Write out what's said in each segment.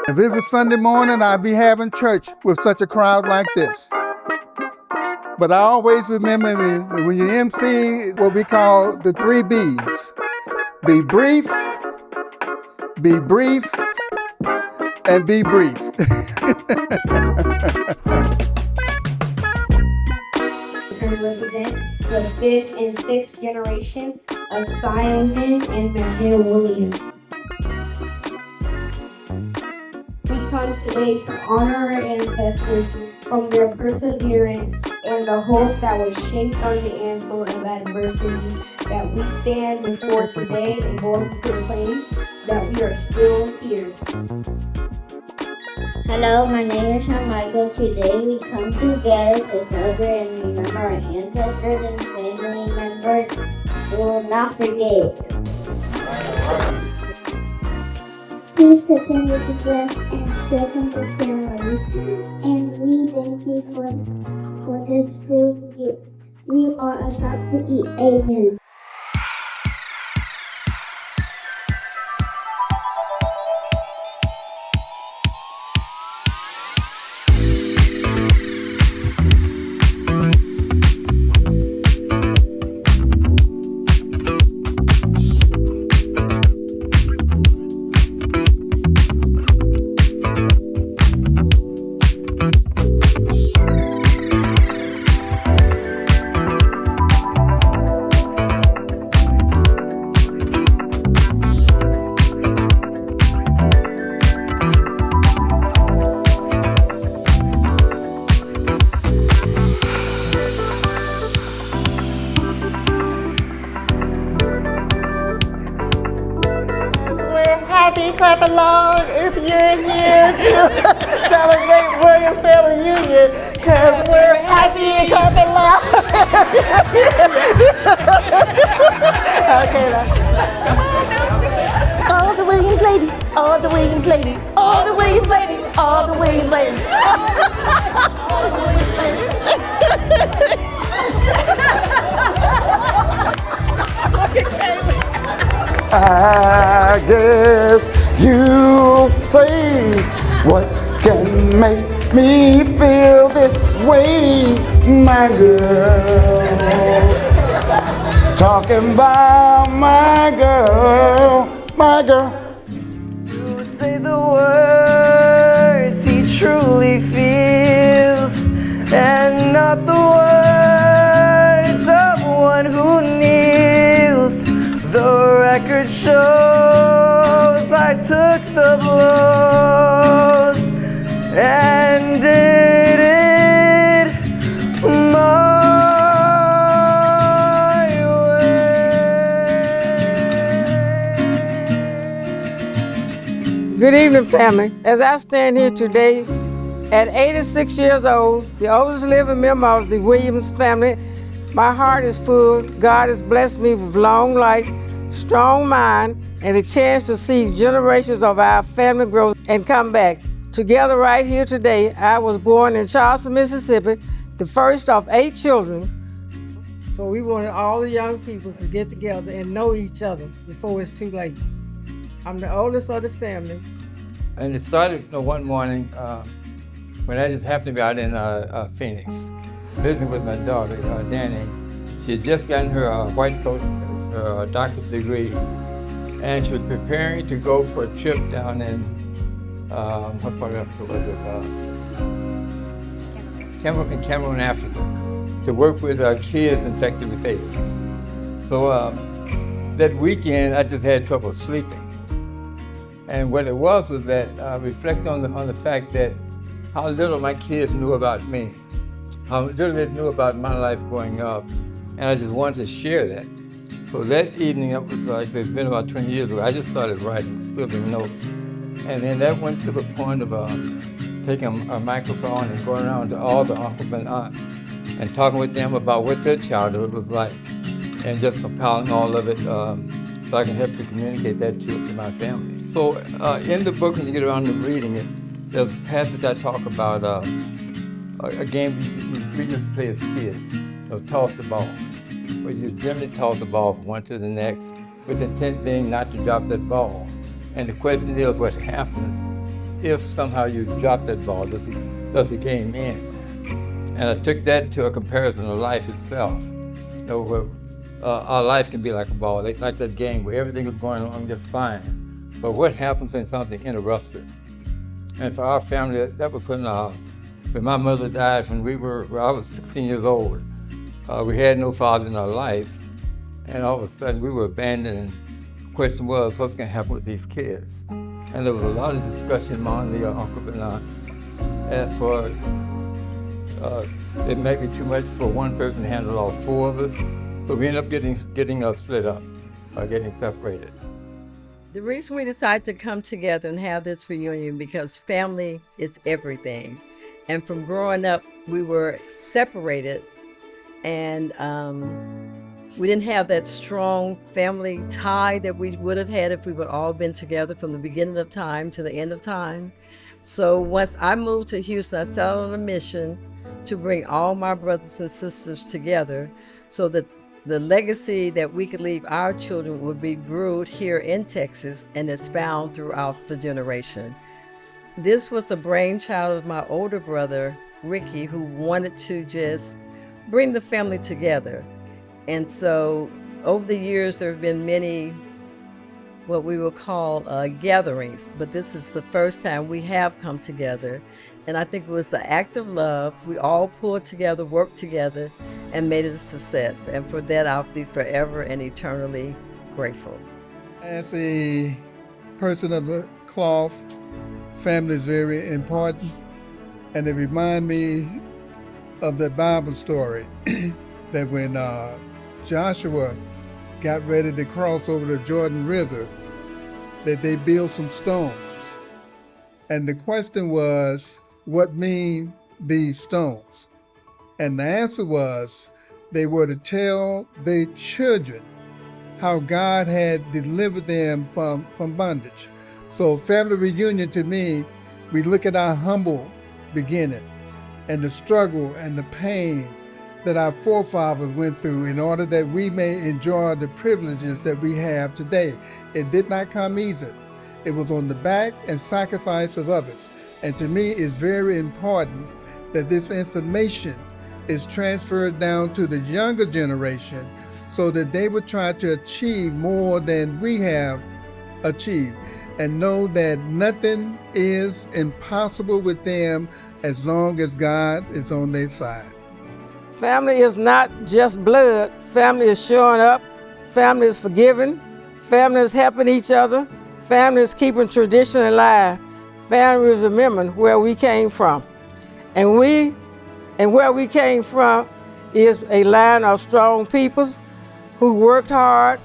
If it was Sunday morning, I'd be having church with such a crowd like this. But I always remember when you MC what we call the 3 B's. Be brief, and be brief. To represent the 5th and 6th generation of Simon and Mackey Williams. We come today to honor our ancestors from their perseverance and the hope that was shaped on the anvil of adversity, that we stand before today and boldly proclaim that we are still here. Hello, my name is Michael. Today we come together to celebrate and remember our ancestors and family members we will not forget. Please continue to bless and strengthen this family, and we thank you for this food we are about to eat. Amen. Clap along if you're here to celebrate Williams Family Union, because we're happy. Clap along. Okay, now. All the Williams ladies, all the Williams ladies, all the Williams ladies, all the Williams ladies. All the Williams ladies. I guess you'll say, what can make me feel this way, my girl? Talking about my girl, my girl. To say the words he truly feels, and not the words of one who kneels. The record shows I took the blows and did it my way. Good evening, family. As I stand here today, at 86 years old, the oldest living member of the Williams family, my heart is full. God has blessed me with long life, strong mind, and the chance to see generations of our family grow and come back. Together right here today, I was born in Charleston, Mississippi, the first of 8 children. So we wanted all the young people to get together and know each other before it's too late. I'm the oldest of the family. And it started one morning when I just happened to be out in Phoenix, visiting with my daughter, Danny. She had just gotten her white coat, her doctor's degree, and she was preparing to go for a trip down in, what part of Africa was it? Cameroon, Africa, to work with kids infected with AIDS. So that weekend, I just had trouble sleeping. And what it was that I reflected on the fact that how little my kids knew about me, how little they knew about my life growing up, and I just wanted to share that. So that evening, it was like, it's been about 20 years ago, I just started writing, scribbling notes. And then that went to the point of taking a microphone and going around to all the uncles and aunts and talking with them about what their childhood was like, and just compiling all of it so I can help to communicate that to my family. So in the book, when you get around to reading it, there's a passage I talk about a game we used to play as kids, toss the ball, where you generally toss the ball from one to the next, with the intent being not to drop that ball. And the question is what happens if somehow you drop that ball, does the game end? And I took that to a comparison of life itself. You know, where our life can be like a ball, like that game where everything is going along just fine. But what happens when something interrupts it? And for our family, that was when my mother died when I was 16 years old. We had no father in our life, and all of a sudden we were abandoned, and the question was, what's going to happen with these kids? And there was a lot of discussion among the uncles and aunts as for it may be too much for one person to handle all four of us, so we ended up getting split up, getting separated. The reason we decided to come together and have this reunion because family is everything. And from growing up, we were separated, and we didn't have that strong family tie that we would have had if we would all been together from the beginning of time to the end of time. So once I moved to Houston, I set out on a mission to bring all my brothers and sisters together so that the legacy that we could leave our children would be brewed here in Texas and expound throughout the generation. This was a brainchild of my older brother, Ricky, who wanted to just bring the family together. And so over the years, there have been many what we will call gatherings, but this is the first time we have come together. And I think it was the act of love. We all pulled together, worked together, and made it a success. And for that, I'll be forever and eternally grateful. As a person of the cloth, family is very important. And it reminds me of the Bible story that when Joshua got ready to cross over the Jordan River, that they built some stones. And the question was, what mean these stones? And the answer was, they were to tell their children how God had delivered them from bondage. So family reunion, to me, we look at our humble beginning and the struggle and the pain that our forefathers went through in order that we may enjoy the privileges that we have today. It did not come easy. It was on the back and sacrifice of others. And to me, it's very important that this information is transferred down to the younger generation so that they would try to achieve more than we have achieved and know that nothing is impossible with them as long as God is on their side. Family is not just blood. Family is showing up. Family is forgiving. Family is helping each other. Family is keeping tradition alive. Family is remembering where we came from. And where we came from is a line of strong peoples who worked hard,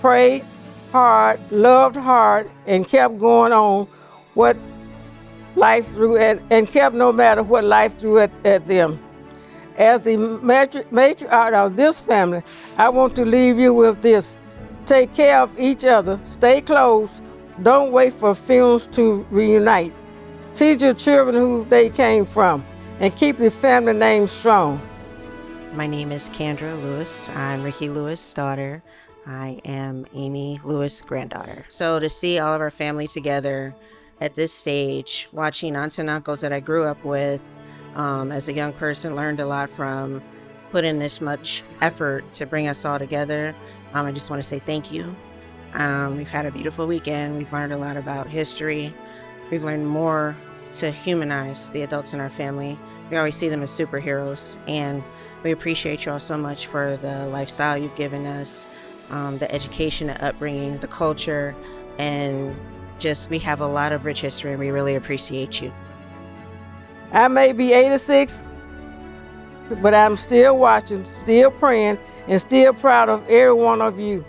prayed hard, loved hard, and kept going on what life threw at, and kept no matter what life threw at them. As the matriarch of this family, I want to leave you with this. Take care of each other, stay close, don't wait for funerals to reunite. Teach your children who they came from, and keep the family name strong. My name is Kendra Lewis. I'm Ricky Lewis' daughter. I am Amy Lewis' granddaughter. So to see all of our family together at this stage, watching aunts and uncles that I grew up with, as a young person, learned a lot from, put in this much effort to bring us all together. I just want to say thank you. We've had a beautiful weekend. We've learned a lot about history. We've learned more to humanize the adults in our family. We always see them as superheroes, and we appreciate you all so much for the lifestyle you've given us, the education, the upbringing, the culture, and just we have a lot of rich history, and we really appreciate you. I may be 86, but I'm still watching, still praying, and still proud of every one of you.